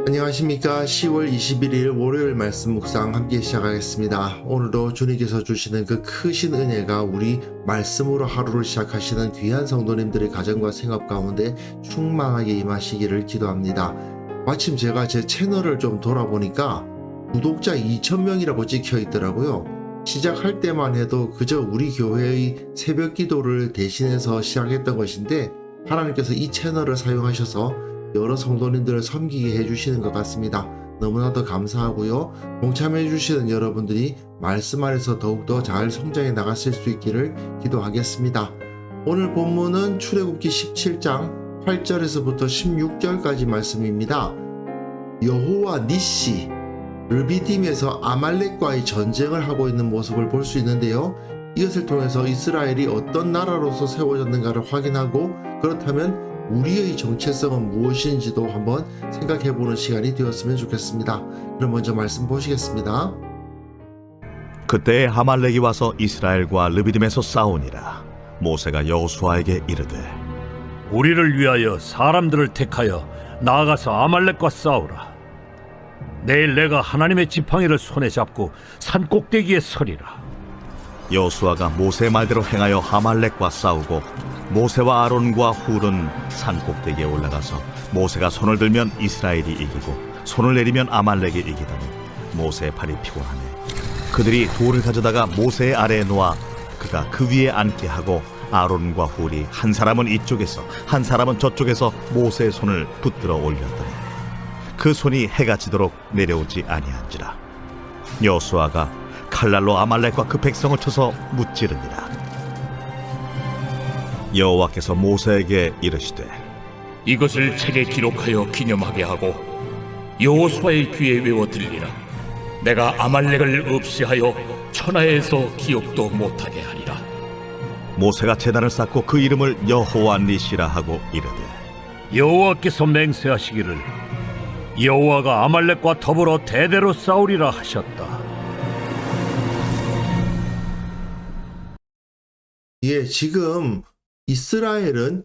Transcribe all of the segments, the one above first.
안녕하십니까. 10월 21일 월요일 말씀 묵상 함께 시작하겠습니다. 오늘도 주님께서 주시는 그 크신 은혜가 우리 말씀으로 하루를 시작하시는 귀한 성도님들의 가정과 생업 가운데 충만하게 임하시기를 기도합니다. 마침 제가 제 채널을 좀 돌아보니까 구독자 2,000명이라고 찍혀 있더라고요. 시작할 때만 해도 그저 우리 교회의 새벽 기도를 대신해서 시작했던 것인데 하나님께서 이 채널을 사용하셔서 여러 성도님들을 섬기게 해주시는 것 같습니다. 너무나도 감사하고요. 동참해 주시는 여러분들이 말씀 안에서 더욱더 잘 성장해 나갔을 수 있기를 기도하겠습니다. 오늘 본문은 출애굽기 17장 8절에서부터 16절까지 말씀입니다. 여호와 니시 르비딤에서 아말렉과의 전쟁을 하고 있는 모습을 볼 수 있는데요. 이것을 통해서 이스라엘이 어떤 나라로서 세워졌는가를 확인하고 그렇다면 우리의 정체성은 무엇인지도 한번 생각해보는 시간이 되었으면 좋겠습니다. 그럼 먼저 말씀 보시겠습니다. 그때에 아말렉이 와서 이스라엘과 르비딤에서 싸우니라. 모세가 여호수아에게 이르되 우리를 위하여 사람들을 택하여 나아가서 아말렉과 싸우라. 내일 내가 하나님의 지팡이를 손에 잡고 산 꼭대기에 서리라. 여호수아가 모세의 말대로 행하여 아말렉과 싸우고 모세와 아론과 훌은 산 꼭대기에 올라가서 모세가 손을 들면 이스라엘이 이기고 손을 내리면 아말렉이 이기더니 모세의 팔이 피곤하네. 그들이 돌을 가져다가 모세의 아래에 놓아 그가 그 위에 앉게 하고 아론과 훌이 한 사람은 이쪽에서 한 사람은 저쪽에서 모세의 손을 붙들어 올렸더니 그 손이 해가 지도록 내려오지 아니한지라. 여호수아가 칼날로 아말렉과 그 백성을 쳐서 무찌르니라. 여호와께서 모세에게 이르시되 이것을 책에 기록하여 기념하게 하고 여호수아의 귀에 외워 들리라. 내가 아말렉을 없이하여 천하에서 기억도 못하게 하리라. 모세가 제단을 쌓고 그 이름을 여호와 니시라 하고 이르되 여호와께서 맹세하시기를 여호와가 아말렉과 더불어 대대로 싸우리라 하셨다. 예, 지금 이스라엘은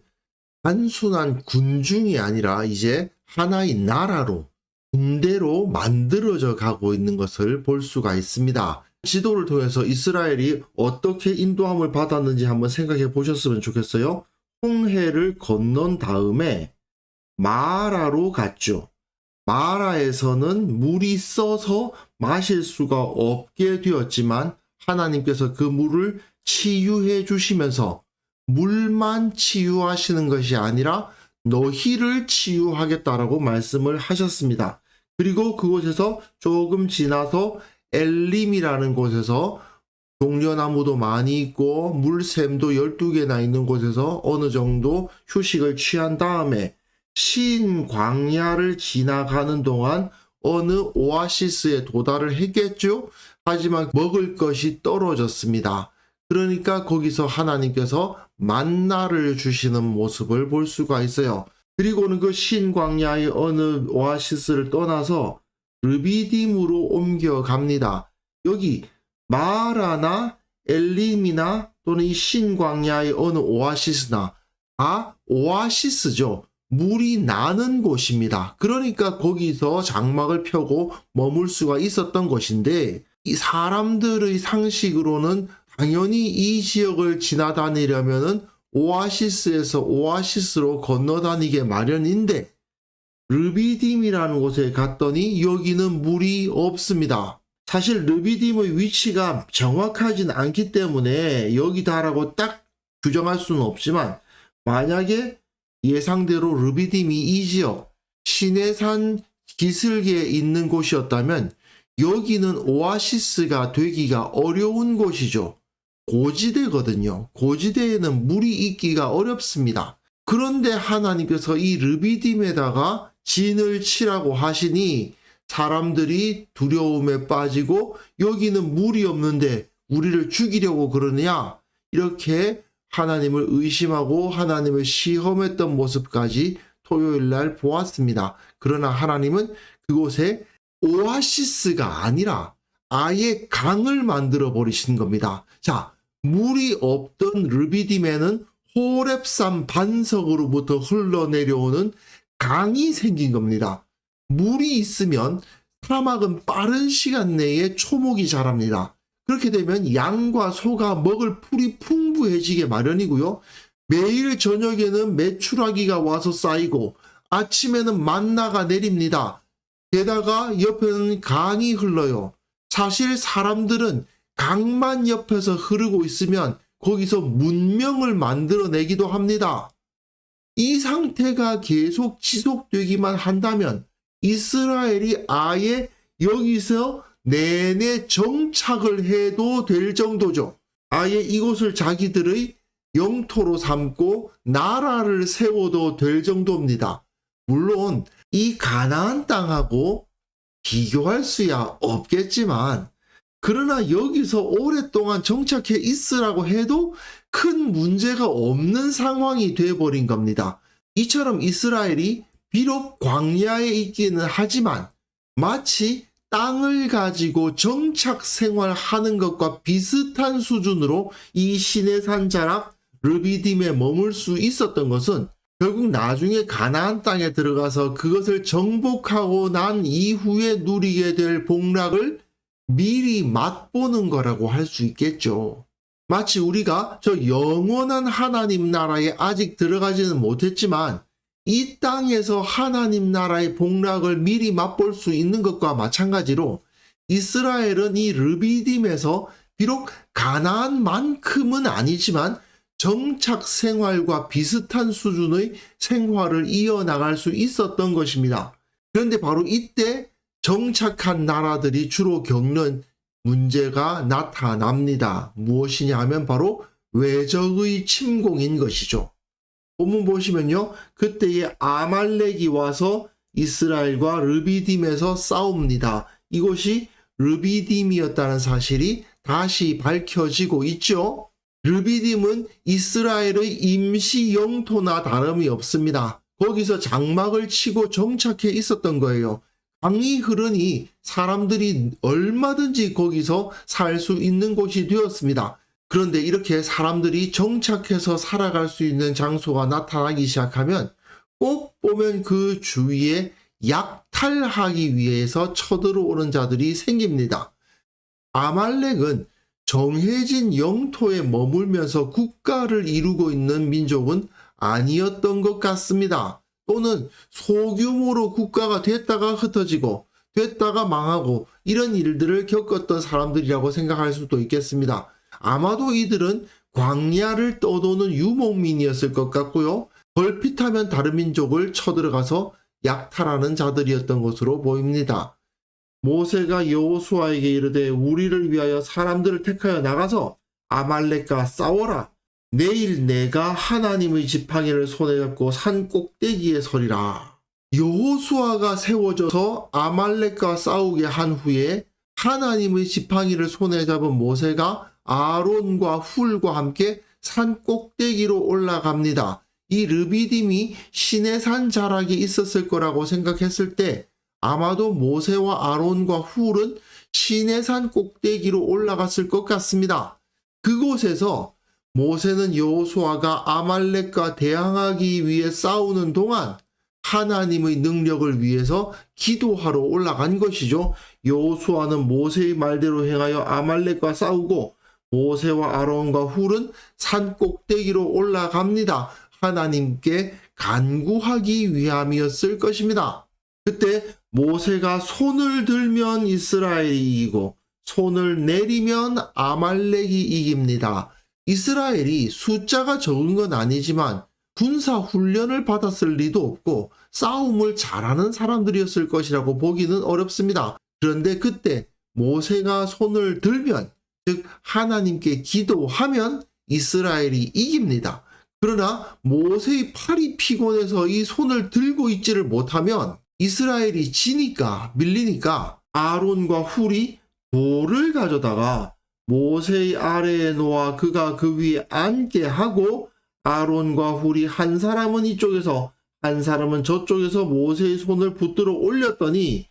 단순한 군중이 아니라 이제 하나의 나라로 군대로 만들어져 가고 있는 것을 볼 수가 있습니다. 지도를 통해서 이스라엘이 어떻게 인도함을 받았는지 한번 생각해 보셨으면 좋겠어요. 홍해를 건넌 다음에 마라로 갔죠. 마라에서는 물이 써서 마실 수가 없게 되었지만 하나님께서 그 물을 치유해 주시면서 물만 치유하시는 것이 아니라 너희를 치유하겠다라고 말씀을 하셨습니다. 그리고 그곳에서 조금 지나서 엘림이라는 곳에서 종려나무도 많이 있고 물샘도 12개나 있는 곳에서 어느 정도 휴식을 취한 다음에 신 광야를 지나가는 동안 어느 오아시스에 도달을 했겠죠. 하지만 먹을 것이 떨어졌습니다. 그러니까 거기서 하나님께서 만나를 주시는 모습을 볼 수가 있어요. 그리고는 그 신광야의 어느 오아시스를 떠나서 르비딤으로 옮겨갑니다. 여기 마라나 엘림이나 또는 이 신광야의 어느 오아시스나 다 오아시스죠. 물이 나는 곳입니다. 그러니까 거기서 장막을 펴고 머물 수가 있었던 것인데 이 사람들의 상식으로는 당연히 이 지역을 지나다니려면 오아시스에서 오아시스로 건너다니게 마련인데 르비딤이라는 곳에 갔더니 여기는 물이 없습니다. 사실 르비딤의 위치가 정확하진 않기 때문에 여기다라고 딱 규정할 수는 없지만 만약에 예상대로 르비딤이 이 지역 시내산 기슭에 있는 곳이었다면 여기는 오아시스가 되기가 어려운 곳이죠. 고지대거든요. 고지대에는 물이 있기가 어렵습니다. 그런데 하나님께서 이 르비딤에다가 진을 치라고 하시니 사람들이 두려움에 빠지고 여기는 물이 없는데 우리를 죽이려고 그러느냐 이렇게 하나님을 의심하고 하나님을 시험했던 모습까지 토요일 날 보았습니다. 그러나 하나님은 그곳에 오아시스가 아니라 아예 강을 만들어 버리신 겁니다. 자, 물이 없던 르비딤에는 호렙산 반석으로부터 흘러내려오는 강이 생긴 겁니다. 물이 있으면 사막은 빠른 시간 내에 초목이 자랍니다. 그렇게 되면 양과 소가 먹을 풀이 풍부해지게 마련이고요. 매일 저녁에는 메추라기가 와서 쌓이고 아침에는 만나가 내립니다. 게다가 옆에는 강이 흘러요. 사실 사람들은 강만 옆에서 흐르고 있으면 거기서 문명을 만들어내기도 합니다. 이 상태가 계속 지속되기만 한다면 이스라엘이 아예 여기서 내내 정착을 해도 될 정도죠. 아예 이곳을 자기들의 영토로 삼고 나라를 세워도 될 정도입니다. 물론 이 가나안 땅하고 비교할 수야 없겠지만, 그러나 여기서 오랫동안 정착해 있으라고 해도 큰 문제가 없는 상황이 되어버린 겁니다. 이처럼 이스라엘이 비록 광야에 있기는 하지만 마치 땅을 가지고 정착 생활하는 것과 비슷한 수준으로 이 시내산 자락 르비딤에 머물 수 있었던 것은 결국 나중에 가나안 땅에 들어가서 그것을 정복하고 난 이후에 누리게 될 복락을 미리 맛보는 거라고 할 수 있겠죠. 마치 우리가 저 영원한 하나님 나라에 아직 들어가지는 못했지만 이 땅에서 하나님 나라의 복락을 미리 맛볼 수 있는 것과 마찬가지로 이스라엘은 이 르비딤에서 비록 가나안만큼은 아니지만 정착 생활과 비슷한 수준의 생활을 이어나갈 수 있었던 것입니다. 그런데 바로 이때 정착한 나라들이 주로 겪는 문제가 나타납니다. 무엇이냐 하면 바로 외적의 침공인 것이죠. 본문 보시면요, 그때에 아말렉이 와서 이스라엘과 르비딤에서 싸웁니다. 이곳이 르비딤이었다는 사실이 다시 밝혀지고 있죠. 르비딤은 이스라엘의 임시 영토나 다름이 없습니다. 거기서 장막을 치고 정착해 있었던 거예요. 강이 흐르니 사람들이 얼마든지 거기서 살 수 있는 곳이 되었습니다. 그런데 이렇게 사람들이 정착해서 살아갈 수 있는 장소가 나타나기 시작하면 꼭 보면 그 주위에 약탈하기 위해서 쳐들어오는 자들이 생깁니다. 아말렉은 정해진 영토에 머물면서 국가를 이루고 있는 민족은 아니었던 것 같습니다. 또는 소규모로 국가가 됐다가 흩어지고 됐다가 망하고 이런 일들을 겪었던 사람들이라고 생각할 수도 있겠습니다. 아마도 이들은 광야를 떠도는 유목민이었을 것 같고요. 걸핏하면 다른 민족을 쳐들어가서 약탈하는 자들이었던 것으로 보입니다. 모세가 여호수아에게 이르되 우리를 위하여 사람들을 택하여 나가서 아말렉과 싸워라. 내일 내가 하나님의 지팡이를 손에 잡고 산 꼭대기에 서리라. 여호수아가 세워져서 아말렉과 싸우게 한 후에 하나님의 지팡이를 손에 잡은 모세가 아론과 훌과 함께 산 꼭대기로 올라갑니다. 이 르비딤이 시내산 자락이 있었을 거라고 생각했을 때 아마도 모세와 아론과 훌은 시내산 꼭대기로 올라갔을 것 같습니다. 그곳에서 모세는 여호수아가 아말렉과 대항하기 위해 싸우는 동안 하나님의 능력을 위해서 기도하러 올라간 것이죠. 여호수아는 모세의 말대로 행하여 아말렉과 싸우고 모세와 아론과 훌은 산 꼭대기로 올라갑니다. 하나님께 간구하기 위함이었을 것입니다. 그때 모세가 손을 들면 이스라엘이 이기고 손을 내리면 아말렉이 이깁니다. 이스라엘이 숫자가 적은 건 아니지만 군사 훈련을 받았을 리도 없고 싸움을 잘하는 사람들이었을 것이라고 보기는 어렵습니다. 그런데 그때 모세가 손을 들면, 즉 하나님께 기도하면 이스라엘이 이깁니다. 그러나 모세의 팔이 피곤해서 이 손을 들고 있지를 못하면 이스라엘이 지니까, 밀리니까 아론과 훌이 돌을 가져다가 모세의 아래에 놓아 그가 그 위에 앉게 하고 아론과 훌이 한 사람은 이쪽에서 한 사람은 저쪽에서 모세의 손을 붙들어 올렸더니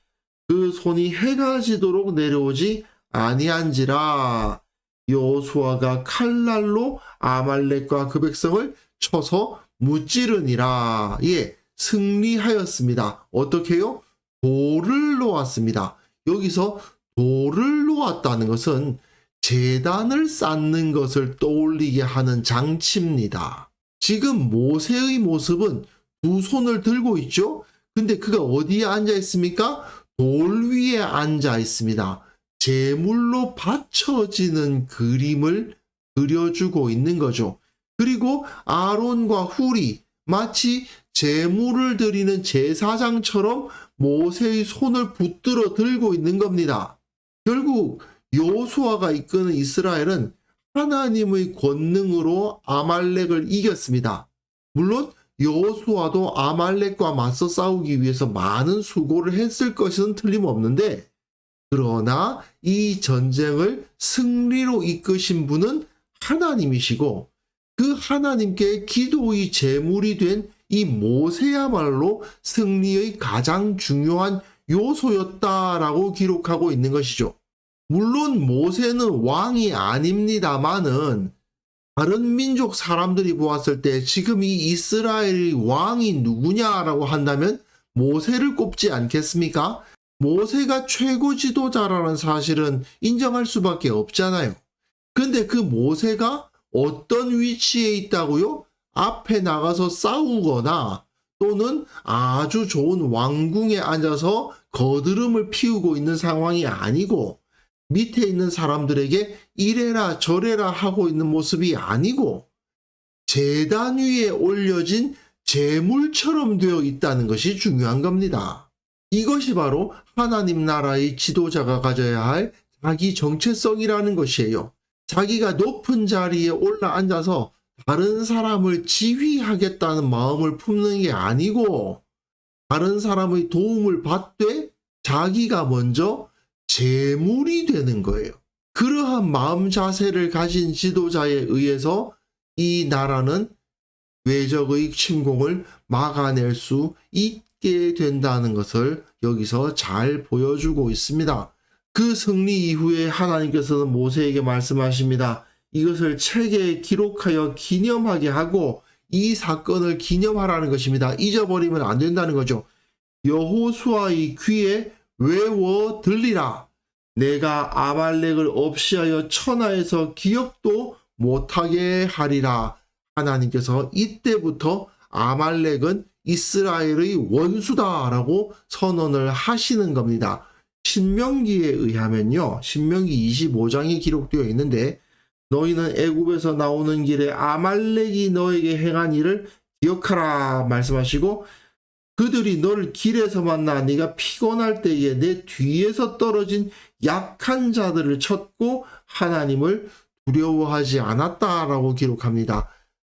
그 손이 해가 지도록 내려오지 아니한지라. 여호수아가 칼날로 아말렉과 그 백성을 쳐서 무찌르니라. 예, 승리하였습니다. 어떻게요? 돌을 놓았습니다. 여기서 돌을 놓았다는 것은 제단을 쌓는 것을 떠올리게 하는 장치입니다. 지금 모세의 모습은 두 손을 들고 있죠? 근데 그가 어디에 앉아 있습니까? 돌 위에 앉아 있습니다. 제물로 바쳐지는 그림을 그려주고 있는 거죠. 그리고 아론과 훌이 마치 제물을 드리는 제사장처럼 모세의 손을 붙들어 들고 있는 겁니다. 결국 여호수아가 이끄는 이스라엘은 하나님의 권능으로 아말렉을 이겼습니다. 물론 여호수아도 아말렉과 맞서 싸우기 위해서 많은 수고를 했을 것은 틀림없는데, 그러나 이 전쟁을 승리로 이끄신 분은 하나님이시고 그 하나님께 기도의 제물이 된 이 모세야말로 승리의 가장 중요한 요소였다라고 기록하고 있는 것이죠. 물론 모세는 왕이 아닙니다마는 다른 민족 사람들이 보았을 때 지금 이 이스라엘의 왕이 누구냐라고 한다면 모세를 꼽지 않겠습니까? 모세가 최고 지도자라는 사실은 인정할 수밖에 없잖아요. 근데 그 모세가 어떤 위치에 있다고요? 앞에 나가서 싸우거나 또는 아주 좋은 왕궁에 앉아서 거드름을 피우고 있는 상황이 아니고, 밑에 있는 사람들에게 이래라 저래라 하고 있는 모습이 아니고, 제단 위에 올려진 제물처럼 되어 있다는 것이 중요한 겁니다. 이것이 바로 하나님 나라의 지도자가 가져야 할 자기 정체성이라는 것이에요. 자기가 높은 자리에 올라앉아서 다른 사람을 지휘하겠다는 마음을 품는 게 아니고, 다른 사람의 도움을 받되 자기가 먼저 제물이 되는 거예요. 그러한 마음 자세를 가진 지도자에 의해서 이 나라는 외적의 침공을 막아낼 수 있게 된다는 것을 여기서 잘 보여주고 있습니다. 그 승리 이후에 하나님께서는 모세에게 말씀하십니다. 이것을 책에 기록하여 기념하게 하고 이 사건을 기념하라는 것입니다. 잊어버리면 안 된다는 거죠. 여호수아의 귀에 외워 들리라. 내가 아말렉을 없이하여 천하에서 기억도 못하게 하리라. 하나님께서 이때부터 아말렉은 이스라엘의 원수다라고 선언을 하시는 겁니다. 신명기에 의하면요, 신명기 25장에 기록되어 있는데, 너희는 애굽에서 나오는 길에 아말렉이 너에게 행한 일을 기억하라 말씀하시고, 그들이 너를 길에서 만나 네가 피곤할 때에 내 뒤에서 떨어진 약한 자들을 쳤고 하나님을 두려워하지 않았다라고 기록합니다.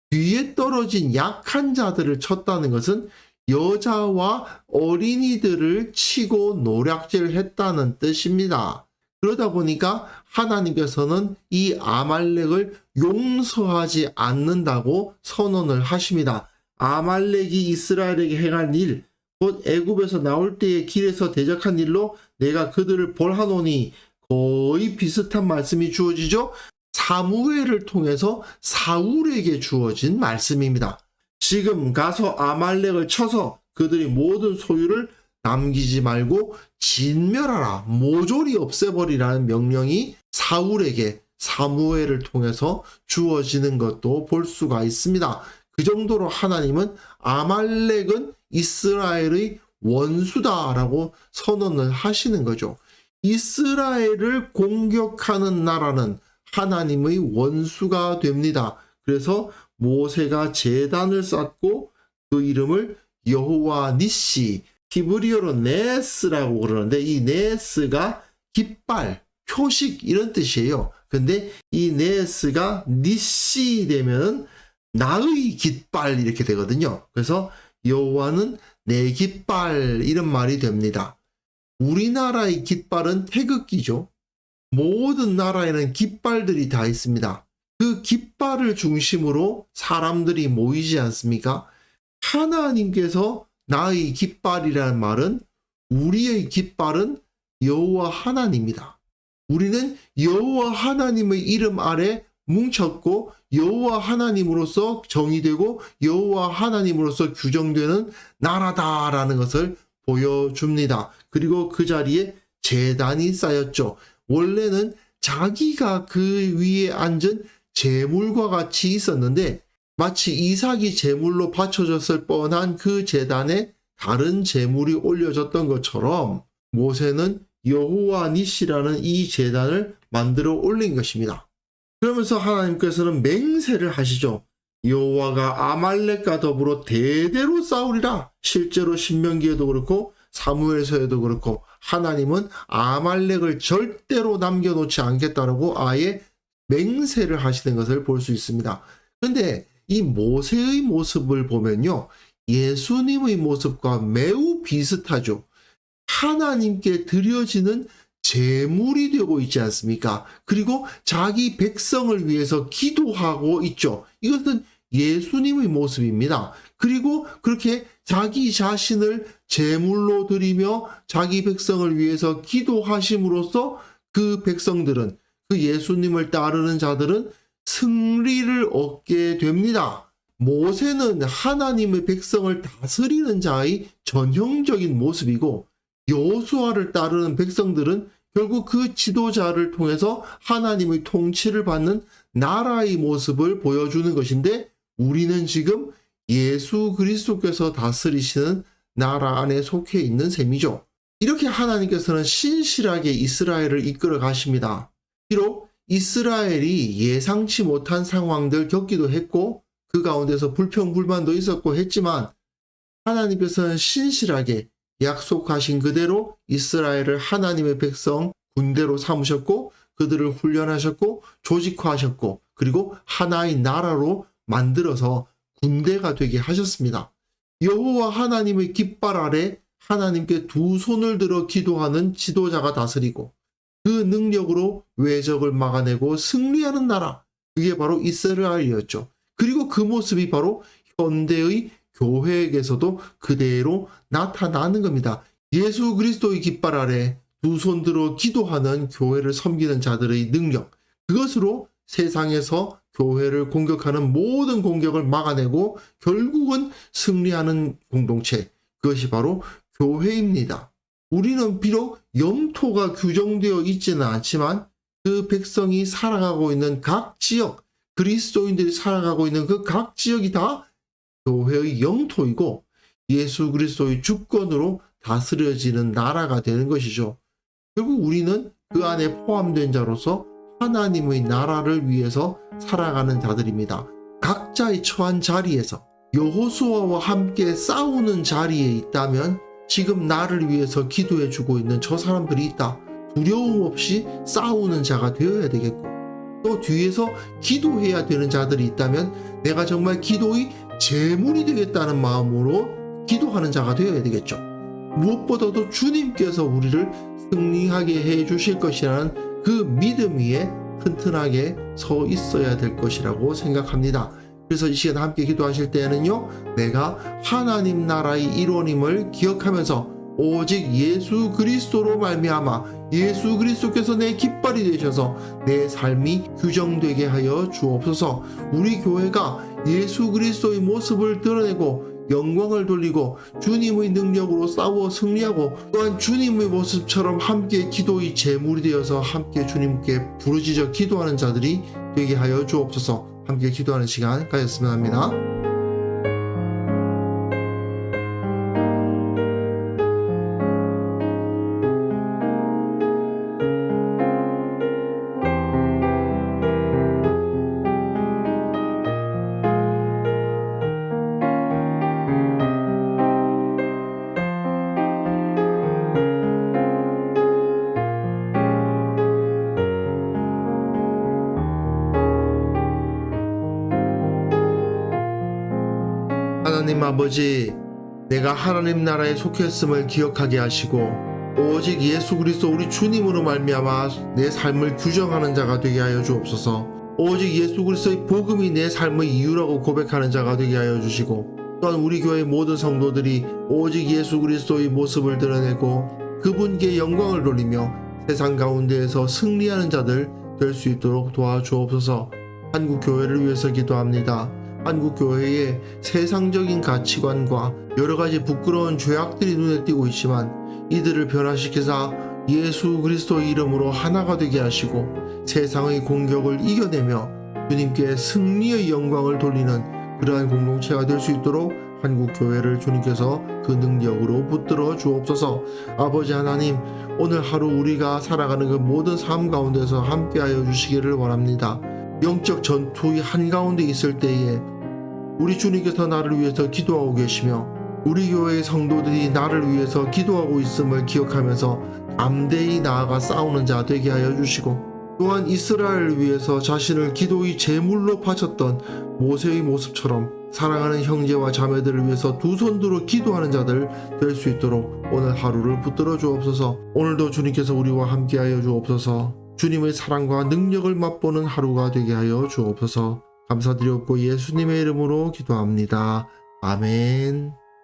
뒤에 떨어진 약한 자들을 쳤다는 것은 여자와 어린이들을 치고 노략질을 했다는 뜻입니다. 그러다 보니까 하나님께서는 이 아말렉을 용서하지 않는다고 선언을 하십니다. 아말렉이 이스라엘에게 행한 일, 곧 애굽에서 나올 때의 길에서 대적한 일로 내가 그들을 벌하노니, 거의 비슷한 말씀이 주어지죠. 사무엘을 통해서 사울에게 주어진 말씀입니다. 지금 가서 아말렉을 쳐서 그들이 모든 소유를 남기지 말고 진멸하라, 모조리 없애버리라는 명령이 사울에게 사무엘을 통해서 주어지는 것도 볼 수가 있습니다. 그 정도로 하나님은 아말렉은 이스라엘의 원수다라고 선언을 하시는 거죠. 이스라엘을 공격하는 나라는 하나님의 원수가 됩니다. 그래서 모세가 제단을 쌓고 그 이름을 여호와 니시, 히브리어로 네스라고 그러는데, 이 네스가 깃발, 표식 이런 뜻이에요. 근데 이 네스가 니시 되면 나의 깃발 이렇게 되거든요. 그래서 여호와는 내 깃발 이런 말이 됩니다. 우리나라의 깃발은 태극기죠. 모든 나라에는 깃발들이 다 있습니다. 그 깃발을 중심으로 사람들이 모이지 않습니까? 하나님께서 나의 깃발이라는 말은, 우리의 깃발은 여호와 하나님입니다. 우리는 여호와 하나님의 이름 아래 뭉쳤고 여호와 하나님으로서 정의되고 여호와 하나님으로서 규정되는 나라다라는 것을 보여줍니다. 그리고 그 자리에 제단이 쌓였죠. 원래는 자기가 그 위에 앉은 제물과 같이 있었는데 마치 이삭이 제물로 바쳐졌을 뻔한 그 제단에 다른 제물이 올려졌던 것처럼 모세는 여호와 니시라는 이 제단을 만들어 올린 것입니다. 그러면서 하나님께서는 맹세를 하시죠. 여호와가 아말렉과 더불어 대대로 싸우리라. 실제로 신명기에도 그렇고 사무엘서에도 그렇고 하나님은 아말렉을 절대로 남겨놓지 않겠다라고 아예 맹세를 하시는 것을 볼 수 있습니다. 그런데 이 모세의 모습을 보면요, 예수님의 모습과 매우 비슷하죠. 하나님께 드려지는 제물이 되고 있지 않습니까? 그리고 자기 백성을 위해서 기도하고 있죠. 이것은 예수님의 모습입니다. 그리고 그렇게 자기 자신을 제물로 드리며 자기 백성을 위해서 기도하심으로써 그 백성들은, 그 예수님을 따르는 자들은 승리를 얻게 됩니다. 모세는 하나님의 백성을 다스리는 자의 전형적인 모습이고 여호수아를 따르는 백성들은 결국 그 지도자를 통해서 하나님의 통치를 받는 나라의 모습을 보여주는 것인데, 우리는 지금 예수 그리스도께서 다스리시는 나라 안에 속해 있는 셈이죠. 이렇게 하나님께서는 신실하게 이스라엘을 이끌어 가십니다. 비록 이스라엘이 예상치 못한 상황들 겪기도 했고 그 가운데서 불평불만도 있었고 했지만 하나님께서는 신실하게 약속하신 그대로 이스라엘을 하나님의 백성 군대로 삼으셨고 그들을 훈련하셨고 조직화하셨고 그리고 하나의 나라로 만들어서 군대가 되게 하셨습니다. 여호와 하나님의 깃발 아래 하나님께 두 손을 들어 기도하는 지도자가 다스리고 그 능력으로 외적을 막아내고 승리하는 나라, 그게 바로 이스라엘이었죠. 그리고 그 모습이 바로 현대의 교회에게서도 그대로 나타나는 겁니다. 예수 그리스도의 깃발 아래 두 손 들어 기도하는 교회를 섬기는 자들의 능력, 그것으로 세상에서 교회를 공격하는 모든 공격을 막아내고 결국은 승리하는 공동체, 그것이 바로 교회입니다. 우리는 비록 영토가 규정되어 있지는 않지만 그 백성이 살아가고 있는 각 지역, 그리스도인들이 살아가고 있는 그 각 지역이 다 교회의 영토이고 예수 그리스도의 주권으로 다스려지는 나라가 되는 것이죠. 결국 우리는 그 안에 포함된 자로서 하나님의 나라를 위해서 살아가는 자들입니다. 각자의 처한 자리에서 여호수아와 함께 싸우는 자리에 있다면 지금 나를 위해서 기도해 주고 있는 저 사람들이 있다. 두려움 없이 싸우는 자가 되어야 되겠고, 또 뒤에서 기도해야 되는 자들이 있다면 내가 정말 기도의 제물이 되겠다는 마음으로 기도하는 자가 되어야 되겠죠. 무엇보다도 주님께서 우리를 승리하게 해 주실 것이라는 그 믿음 위에 튼튼하게 서 있어야 될 것이라고 생각합니다. 그래서 이 시간 함께 기도하실 때에는요, 내가 하나님 나라의 일원임을 기억하면서 오직 예수 그리스도로 말미암아 예수 그리스도께서 내 깃발이 되셔서 내 삶이 규정되게 하여 주옵소서. 우리 교회가 예수 그리스도의 모습을 드러내고 영광을 돌리고 주님의 능력으로 싸워 승리하고 또한 주님의 모습처럼 함께 기도의 제물이 되어서 함께 주님께 부르짖어 기도하는 자들이 되게 하여 주옵소서. 함께 기도하는 시간 가졌으면 합니다. 하나님 아버지, 내가 하나님 나라에 속했음을 기억하게 하시고 오직 예수 그리스도 우리 주님으로 말미암아 내 삶을 규정하는 자가 되게 하여 주옵소서. 오직 예수 그리스도의 복음이 내 삶의 이유라고 고백하는 자가 되게 하여 주시고, 또한 우리 교회 모든 성도들이 오직 예수 그리스도의 모습을 드러내고 그분께 영광을 돌리며 세상 가운데에서 승리하는 자들 될 수 있도록 도와주옵소서. 한국 교회를 위해서 기도합니다. 한국교회의 세상적인 가치관과 여러 가지 부끄러운 죄악들이 눈에 띄고 있지만 이들을 변화시키사 예수 그리스도의 이름으로 하나가 되게 하시고 세상의 공격을 이겨내며 주님께 승리의 영광을 돌리는 그러한 공동체가 될 수 있도록 한국교회를 주님께서 그 능력으로 붙들어 주옵소서. 아버지 하나님, 오늘 하루 우리가 살아가는 그 모든 삶 가운데서 함께하여 주시기를 원합니다. 영적 전투의 한가운데 있을 때에 우리 주님께서 나를 위해서 기도하고 계시며 우리 교회의 성도들이 나를 위해서 기도하고 있음을 기억하면서 담대히 나아가 싸우는 자 되게 하여 주시고, 또한 이스라엘을 위해서 자신을 기도의 제물로 바쳤던 모세의 모습처럼 사랑하는 형제와 자매들을 위해서 두 손 들어 기도하는 자들 될 수 있도록 오늘 하루를 붙들어 주옵소서. 오늘도 주님께서 우리와 함께하여 주옵소서. 주님의 사랑과 능력을 맛보는 하루가 되게 하여 주옵소서. 감사드리옵고 예수님의 이름으로 기도합니다. 아멘.